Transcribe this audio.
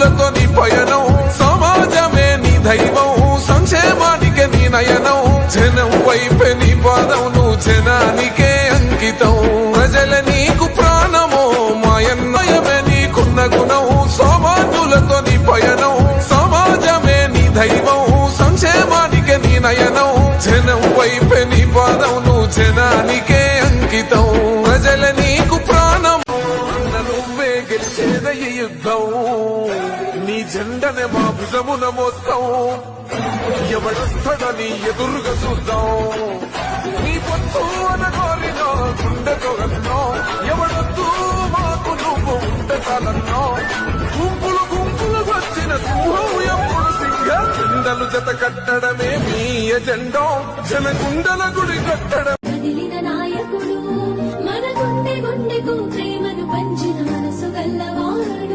సౌభాగ్యులతో నీ పయనం సమాజమే నీ దైవం సంక్షేమానికి నీ నయనం జనం వైపే నీ పాదం నువ్వు జనానికే అంకితం ప్రజల నీకు ప్రాణమో మాయన్నయమే నీకున్న గుణం సౌభాగ్యులతో నీ పయనం సమాజమే నీ దైవం సంక్షేమానికి నీ నయనం జనం వైపే నీ పాదం నువ్వు జనానికే అంకితం ప్రజల నీకు ప్రాణం నువ్వే గెలిచేదయ్య యుద్ధం నీ జెండనే మా భుజమున మోస్తాం ఎవడొస్తాడని ఎదురుగా చూద్దాం నీ పొత్తు అనగోరినో గుండెతో అన్నో ఎవడొద్దు మాకు నువ్వు ఉంటే చాలన్నో గుంపులు గుంపులు వచ్చిన సింహం ఎప్పుడు సింహం గుండెలు జత కట్టడమే మీ ఎజెండో జన గుండెల గుడి కట్టడం నాయకుడు మన గుండె గుండెకు ప్రేమను పంచిన మనసు గల్లవాడు